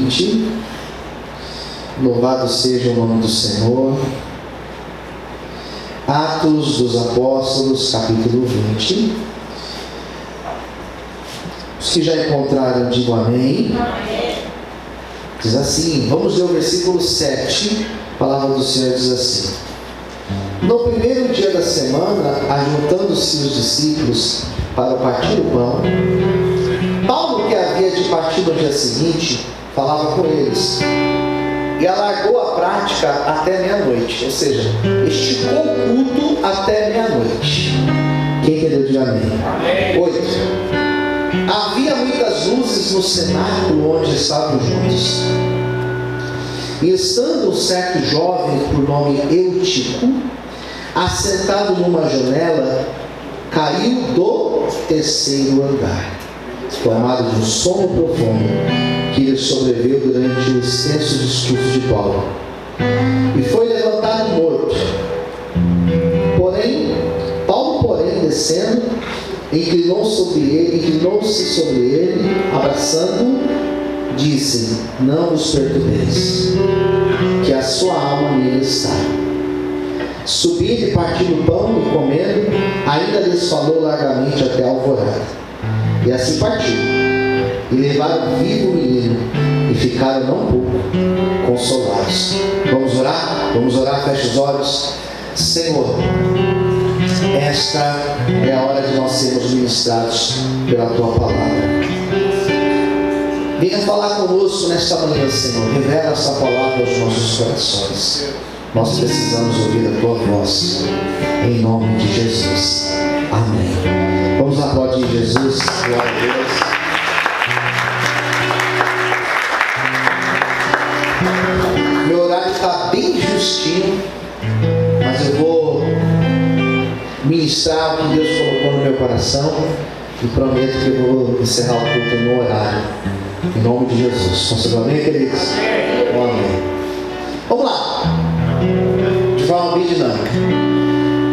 20. Louvado seja o nome do Senhor. Atos dos Apóstolos, capítulo 20. Os que já encontraram, digam amém. Diz assim, vamos ler o versículo 7. A palavra do Senhor diz assim: no primeiro dia da semana, ajuntando-se os discípulos para partir o pão, Paulo, que havia de partir no dia seguinte, falava com eles e alargou a prática até meia-noite, ou seja, esticou o culto até meia-noite. Quem entendeu, diga amém. 8. Havia muitas luzes no cenáculo onde estavam juntos, e estando um certo jovem por nome Eutico, assentado numa janela, caiu do terceiro andar, tomado de um sono profundo que lhe sobreveio durante o extenso discurso de Paulo, e foi levantado morto. Paulo, descendo, inclinou-se sobre ele, abraçando-o, disse: não vos perturbeis, que a sua alma nele está. Subindo e partindo o pão e comendo, ainda lhes falou largamente até a alvorada. E assim partiu, e levaram vivo o menino, e ficaram não pouco consolados. Vamos orar? Vamos orar, fecha os olhos. Senhor, esta é a hora de nós sermos ministrados pela Tua Palavra. Venha falar conosco nesta manhã, Senhor. Revela essa palavra aos nossos corações. Nós precisamos ouvir a Tua voz, em nome de Jesus. Amém. Vamos aplaudir Jesus. Glória a Deus. Meu horário está bem justinho, mas eu vou ministrar o que Deus colocou no meu coração e prometo que eu vou encerrar o culto no horário, em nome de Jesus. Consigo amém, queridos? Amém. Vamos lá, de forma bem dinâmica.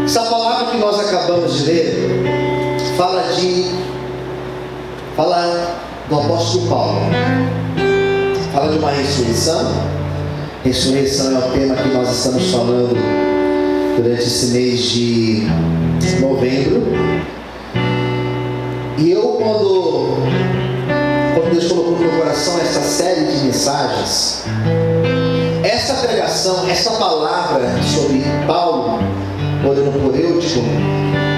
Essa palavra que nós acabamos de ler fala do apóstolo Paulo, fala de uma ressurreição. Ressurreição é o tema que nós estamos falando durante esse mês de novembro. E eu, quando Deus colocou no meu coração essa série de mensagens, essa pregação, essa palavra sobre Paulo, orando por Eutico,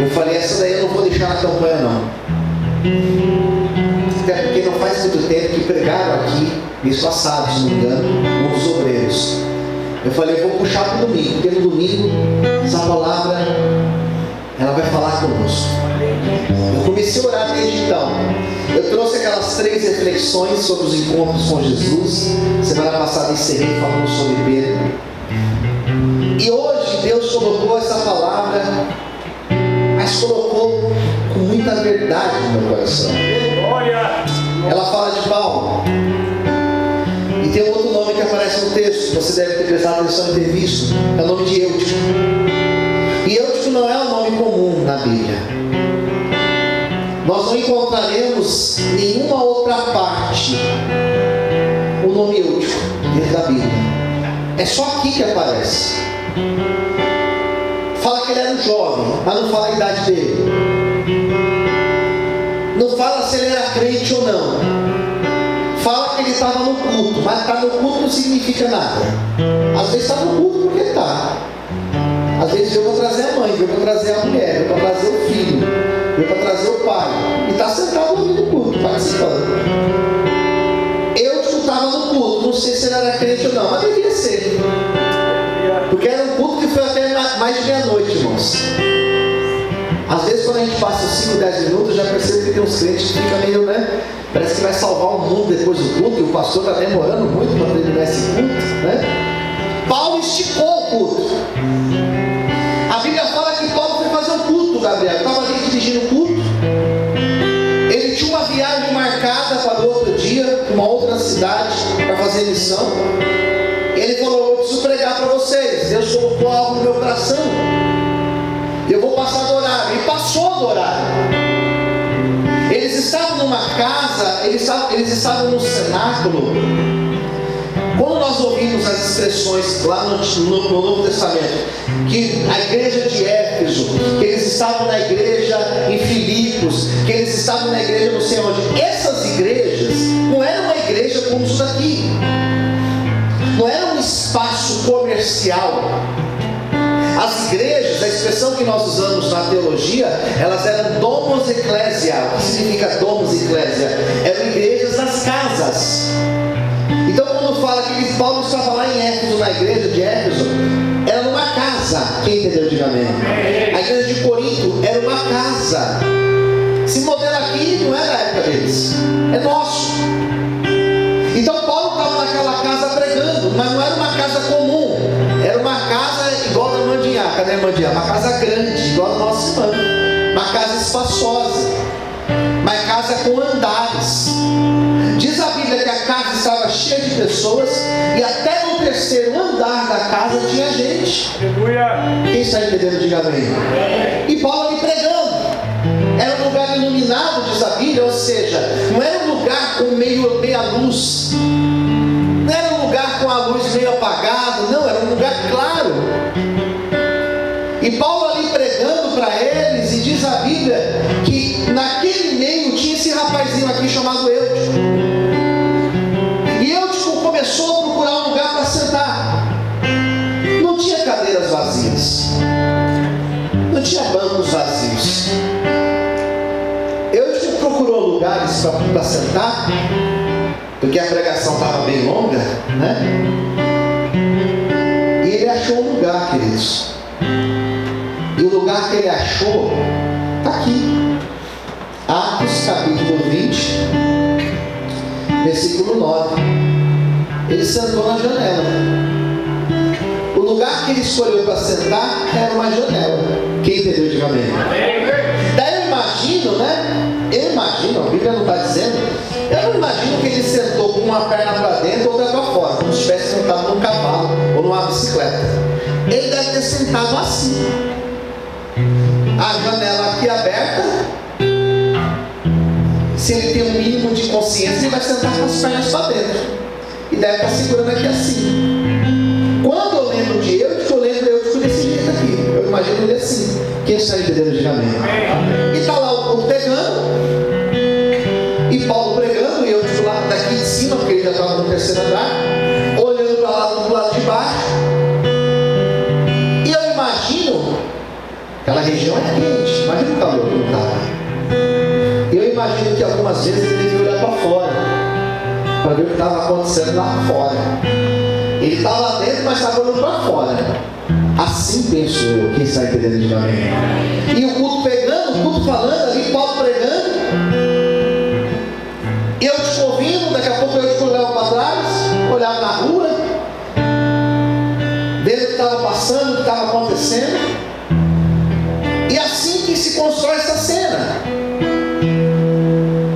eu falei, essa daí eu não vou deixar na campanha não. Até porque não faz muito tempo que pregaram aqui, mês passado, se não me engano, um dos obreiros. Eu falei, eu vou puxar para o domingo, porque no domingo essa palavra ela vai falar conosco. Eu comecei a orar desde então. Eu trouxe aquelas 3 reflexões sobre os encontros com Jesus. Semana passada encerrei falando sobre Pedro. E hoje Deus colocou essa palavra, mas colocou com muita verdade no meu coração. Ela fala de Paulo. E tem outro nome que aparece no texto, você deve ter prestado atenção e ter visto. É o nome de Eutico. E Eutico não é um nome comum na Bíblia. Nós não encontraremos nenhuma outra parte o nome Eutico dentro da Bíblia. É só aqui que aparece. Fala que ele era um jovem, mas não fala a idade dele. Não fala se ele era crente ou não. Fala que ele estava no culto, mas estar no culto não significa nada. Às vezes está no culto porque está. Às vezes veio para trazer a mãe, veio para trazer a mulher, veio para trazer o filho, veio para trazer o pai. E está sentado ouvindo o culto, participando. Eu estava no culto, não sei se ele era crente ou não, mas devia ser. Porque era um culto que foi até mais de meia-noite, irmãos. Às vezes quando a gente passa 5, 10 minutos, já percebe que tem uns crentes que ficam meio, né? Parece que vai salvar o mundo depois do culto, e o pastor está demorando muito para terminar esse culto, né? Paulo esticou o culto. A Bíblia fala que Paulo foi fazer um culto, Gabriel. Estava ali dirigindo o culto. Ele tinha uma viagem marcada para o outro dia, para uma outra cidade, para fazer missão. Ele falou, eu preciso pregar para vocês. Deus colocou algo no meu coração. Eu vou passar do horário. E passou do horário. Eles estavam numa casa, eles estavam num cenáculo vemos as expressões lá no Novo Testamento, que a igreja de Éfeso, que eles estavam na igreja em Filipos, que eles estavam na igreja não sei onde. Essas igrejas não eram uma igreja como isso daqui, não era um espaço comercial. As igrejas, a expressão que nós usamos na teologia, elas eram domos ecclesia. O que significa domos ecclesia? Eram igrejas das casas. Então quando fala que Paulo estava lá em Éfeso, na igreja de Éfeso, era numa casa. Quem entendeu, diga amém. A igreja de Corinto era uma casa. Esse modelo aqui não é da época deles, é nosso. Então Paulo estava naquela casa pregando, mas não era uma casa comum, era uma casa igual da Mandinhaca, né, Mandinha? Uma casa grande, igual a nossa irmã, uma casa espaçosa, uma casa com andares. Diz a Bíblia que a casa estava cheia de pessoas, e até no terceiro andar da casa tinha gente. Quem está entendendo, diga amém. E Paulo ali pregando. Era um lugar iluminado, diz a Bíblia, ou seja, não era um lugar com meia luz, não era um lugar com a luz meio apagada, não, era um lugar claro. E Paulo ali pregando para eles, e diz a Bíblia que naquele meio tinha esse rapazinho aqui chamado Eutico. E Eutico começou a procurar um lugar para sentar. Não tinha cadeiras vazias, não tinha bancos vazios. Procurou lugares para sentar, porque a pregação estava bem longa, né? E ele achou um lugar, queridos. E o lugar que ele achou está aqui, Atos capítulo 20, versículo 9. Ele sentou na janela. O lugar que ele escolheu para sentar era uma janela. Quem entendeu, diga amém. Daí eu imagino, né? Eu imagino, a Bíblia não está dizendo, eu não imagino que ele sentou com uma perna para dentro e outra para fora, como se estivesse sentado num cavalo ou numa bicicleta. Ele deve ter sentado assim, a janela aqui aberta. Se ele tem um mínimo de consciência, ele vai sentar com as pernas para dentro e deve estar segurando aqui assim. Quando eu lembro de Eutico, desse jeito aqui. Eu imagino ele assim. Quem está entendendo, diga amém. E está lá o povo pegando, e Paulo pregando, e eu digo lá daqui de cima, porque ele já estava no terceiro andar, olhando para lá do lado de baixo. E eu imagino, aquela região é quente, imagina o calor que não estava. Eu imagino que algumas vezes ele teve que olhar para fora, para ver o que estava acontecendo lá fora. Ele estava lá dentro, mas estava olhando para fora. Assim penso eu. Quem está entendendo, diga amém. E o culto pegando, o culto falando ali, Paulo pregando, eu te ouvindo, daqui a pouco eu te olhava para trás, olhava na rua, vendo o que estava passando, o que estava acontecendo. E assim que se constrói essa cena.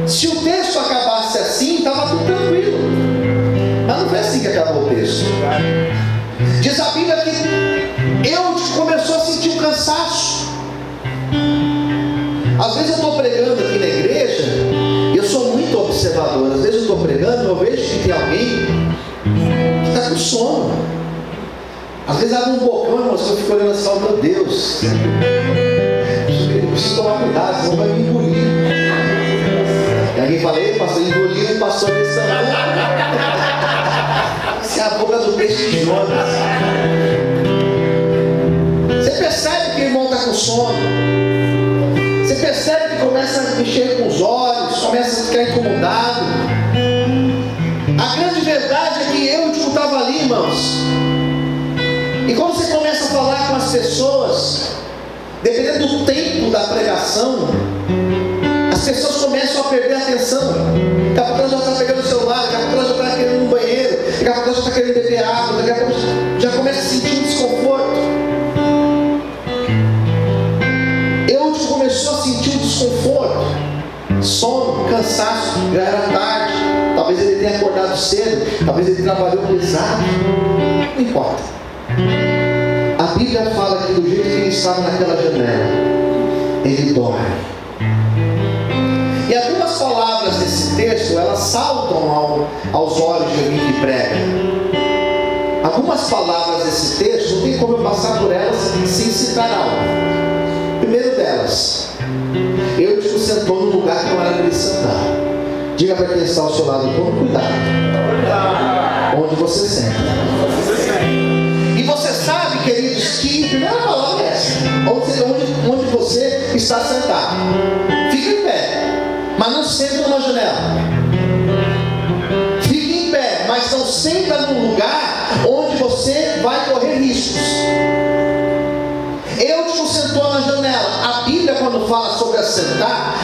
Se o texto acabasse assim, estava tudo tranquilo, mas não foi assim que acabou o texto. Diz a Bíblia que Eutico começou a sentir um cansaço. Às vezes eu estou pregando aqui na igreja, eu sou muito observador. Às vezes eu estou pregando, eu vejo que tem alguém que está com sono. Às vezes abre um bocão, irmãos, eu fico olhando assim, oh, meu Deus, eu preciso tomar cuidado, senão vai me engolir. E alguém fala, ei, pastor, engoliu o pastor desse tamanho. Isso é a boca do peixe de Jonas. Você percebe que o irmão está com sono. Você percebe que começa a mexer com os olhos, começa a ficar incomodado. A grande verdade é que Eutico estava ali, irmãos. E quando você começa a falar com as pessoas, dependendo do tempo da pregação, as pessoas começam a perder a atenção. Daqui a pouco ela já está pegando o celular, daqui a pouco ela já está querendo ir no banheiro, daqui a pouco ela já está querendo beber água, daqui a pouco já começa a sentir um desconforto. Eutico começou a sentir um desconforto, sono, cansaço, já era tarde, talvez ele tenha acordado cedo, talvez ele trabalhou pesado, não importa. A Bíblia fala que do jeito que ele estava naquela janela, ele dorme. E algumas palavras desse texto, elas saltam aos olhos de alguém que prega. A Algumas palavras desse texto, não tem como eu passar por elas sem citar algo. Primeiro delas, Eutico sentou num lugar que não era para ele sentar. Diga para quem está ao seu lado: tome cuidado onde você senta. E você sabe, queridos, que a primeira palavra é essa: onde você está sentado. Fique em pé, mas não senta numa janela. Fique em pé, mas não senta num lugar onde você vai correr riscos. Eutico sentou na janela. A Bíblia, quando fala sobre assentar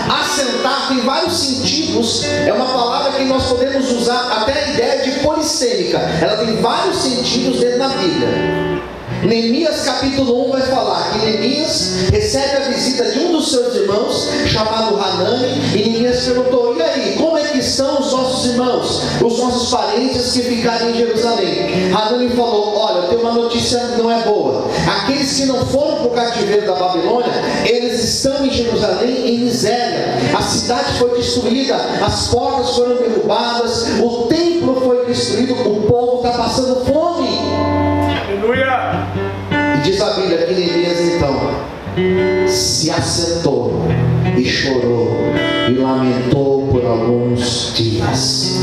tem vários sentidos. É uma palavra que nós podemos usar até a ideia de polissêmica. Ela tem vários sentidos dentro da Bíblia. Neemias capítulo 1 vai falar que Neemias recebe a visita de um dos seus irmãos, chamado Hanani, e Neemias perguntou: e aí, como é que estão os nossos irmãos, os nossos parentes que ficaram em Jerusalém? Hanani falou: olha, eu tenho uma notícia que não é boa. Aqueles que não foram para o cativeiro da Babilônia, eles estão em Jerusalém em miséria. A cidade foi destruída, as portas foram derrubadas, o templo foi destruído, o povo está passando fome. Aleluia! E diz a Bíblia que Neemias então se assentou e chorou e lamentou por alguns dias.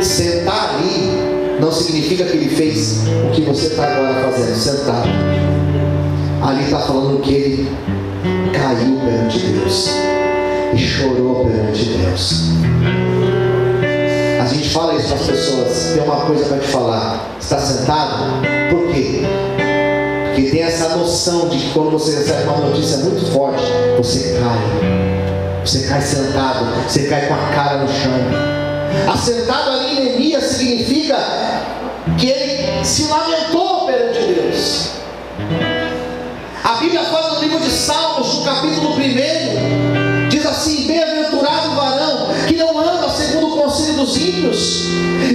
Sentar ali não significa que ele fez o que você está agora fazendo, sentado. Ali está falando que ele caiu perante Deus e chorou perante Deus. A gente fala isso para as pessoas: tem uma coisa para te falar, está sentado? Por quê? Porque tem essa noção de que quando você recebe uma notícia muito forte, você cai sentado, você cai com a cara no chão. Assentado ali em Neemias significa que ele se lamentou perante Deus. A Bíblia fala no livro de Salmos, no capítulo 1, diz assim: bem-aventurado o varão que não anda segundo o conselho dos ímpios,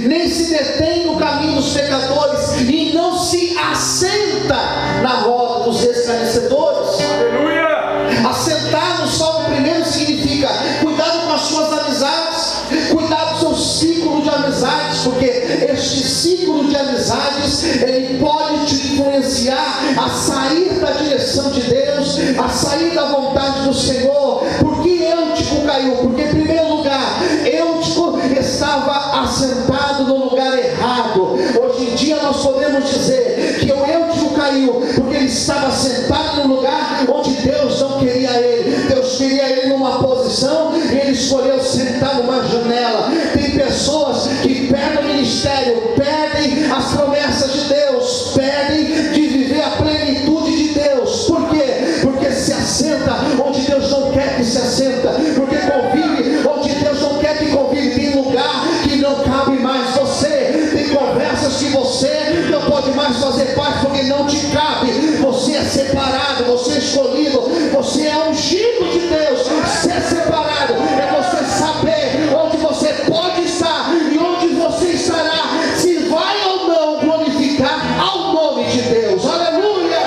nem se detém no caminho dos pecadores, e não se assenta na roda dos escarnecedores. Aleluia! Assentar no Salmo 1 significa cuidado com as suas amizades, cuidado com o seu ciclo de amizades, porque este ciclo de amizades, ele pode te influenciar a sair da direção de Deus, a sair da vontade do Senhor. Por que Eutico caiu? Porque em primeiro lugar, Eutico estava assentado no lugar errado. Hoje em dia nós podemos dizer que o Eutico caiu porque ele estava sentado no lugar onde Deus não queria ele. Deus queria ele numa posição e ele escolheu sentar numa janela. Tem pessoas que perdem o ministério, perdem as promessas de Deus, perdem de viver a plenitude de Deus. Por quê? Porque se assenta onde Deus não quer que se assenta, porque convive onde Deus não quer que convive. Tem lugar que não cabe mais você, tem conversas que você não pode mais fazer parte porque não te cabe. Você é separado, você é escolhido, você é ungido de Deus. Ser separado é você saber onde você pode estar e onde você estará, se vai ou não glorificar ao nome de Deus. Aleluia!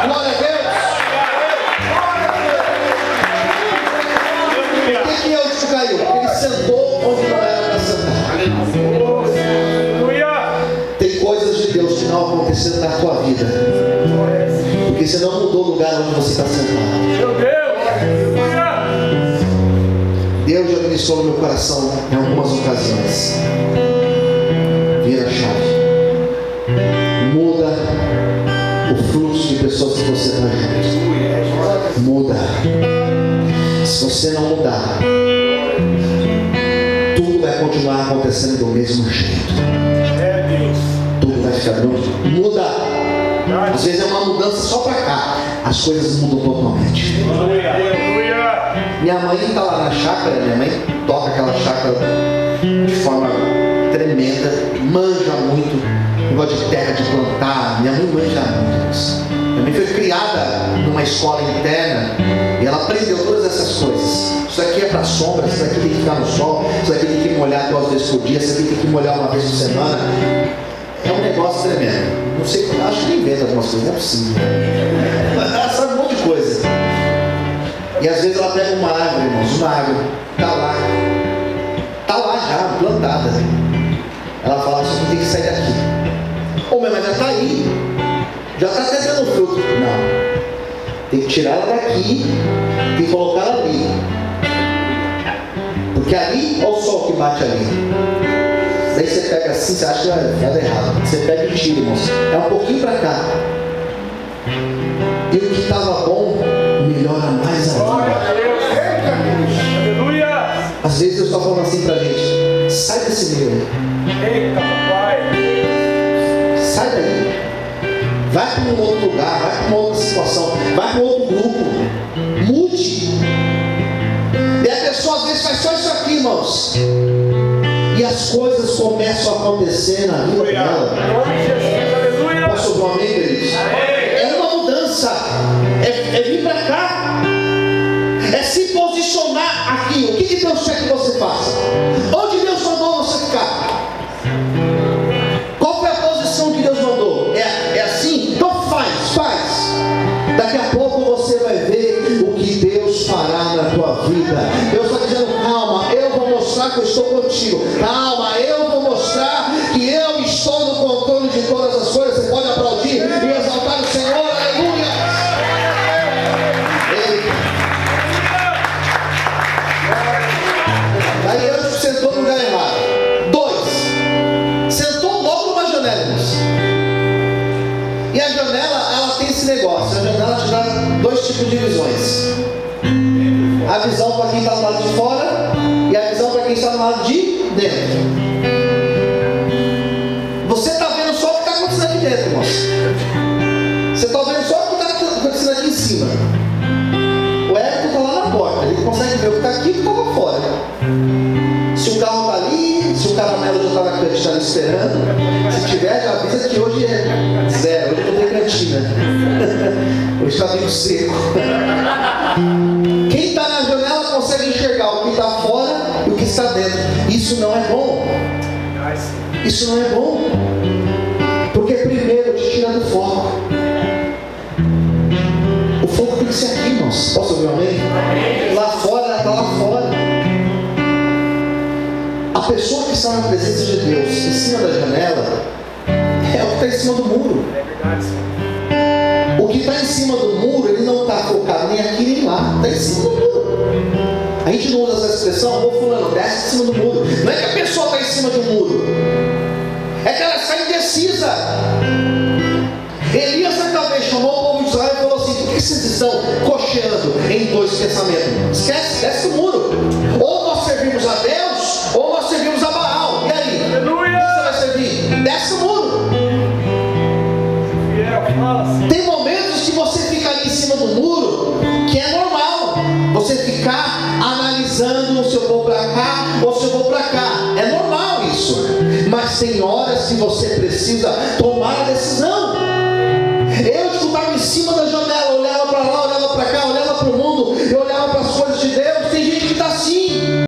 Glória a Deus! Por que Eutico caiu? Porque ele sentou onde não era para sentar. Tem coisas de Deus que não aconteceram na tua vida porque você não mudou o lugar onde você está sentado. Meu Deus! Deus já ministrou no meu coração em algumas ocasiões. Vira a chave. Muda o fluxo de pessoas que você está junto. Muda. Se você não mudar, tudo vai continuar acontecendo do mesmo jeito. Tudo vai ficar do mesmo jeito. Muda. Às vezes é uma mudança só para cá. As coisas mudam totalmente. Minha mãe está lá na chácara. Minha mãe toca aquela chácara de forma tremenda, manja muito, negócio de terra, de plantar. Minha mãe manja muito isso. Minha mãe foi criada numa escola interna e ela aprendeu todas essas coisas. Isso aqui é para sombra, isso aqui tem que ficar no sol, isso aqui tem que molhar 2 vezes por dia, isso aqui tem que molhar 1 vez por semana. É um negócio tremendo. Não sei, acho que inventa algumas coisas, não é possível. Mas ela sabe um monte de coisa. E às vezes ela pega uma árvore, irmãos, uma árvore, está lá já, plantada. Ela fala: isso aqui tem que sair daqui. outro. Não. Tem que tirar ela daqui e colocar ela ali. Porque ali, olha o sol que bate ali. Daí você pega assim, você acha que vai dar errado. Você pega e tira, irmãos. É um pouquinho para cá. E o que estava bom, melhora mais ainda. Às vezes Deus está falando assim para a gente: sai desse meio aí. Eita, papai. Sai daí. Vai para um outro lugar, vai para uma outra situação, vai para um outro grupo. Mude. E a pessoa às vezes faz só isso aqui, irmãos. E as coisas começam a acontecer na vida dela. Posso ouvir um amém, queridos? É uma mudança. É vir para cá. É se posicionar aqui. O que Deus quer que você faça? Onde Deus mandou você ficar? Qual foi a posição que Deus mandou? É assim? Então faz. Daqui a pouco você vai ver o que Deus fará na tua vida. Deus está dizendo: calma, eu vou mostrar que eu estou contigo. Calma, eu vou mostrar que eu estou no controle de todas as coisas. Você pode aplaudir e exaltar o Senhor. Aleluia. Aí eu sentou no lugar errado. 2, sentou logo numa janela, irmãos. E a janela, ela tem esse negócio. A janela te dá 2 tipos de visões: a visão para quem está do lado de fora e a visão para quem está do lado de dentro. Você está vendo só o que está acontecendo aqui dentro, irmãos. Você está vendo só o que está acontecendo aqui em cima. O Érico está lá na porta, ele consegue ver o que está aqui e o que está lá fora. Se o carro está ali, se o caramelo já está na cantina esperando, se tiver, já avisa que hoje é 0, hoje não tem cantina. Hoje está meio seco. Quem está na janela consegue enxergar o que está fora e o que está dentro. Isso não é bom. Isso não é bom. Porque primeiro te tira do foco. O foco tem que ser aqui, irmãos. Posso ouvir um amém? Lá fora, ela está lá fora. A pessoa que está na presença de Deus, em cima da janela, é o que está em cima do muro. O que está em cima do muro, ele não está focado nem aqui nem lá. Está em cima do muro. A gente não usa essa expressão: ô fulano, desce em cima do muro. Não é que a pessoa está em cima de um muro, é que ela está indecisa. Elias certa vez chamou o povo de Israel e falou assim: por que vocês estão cocheando em 2 pensamentos? Esquece, desce do muro. Ou nós servimos a Deus, ou nós servimos a Baal. E aí? Aleluia. O que você vai servir? Desce do muro. Tem momentos que você fica ali em cima do muro, que é normal você ficar analisando se eu vou para cá ou se eu vou para cá. É normal isso. Mas tem horas que você precisa tomar a decisão.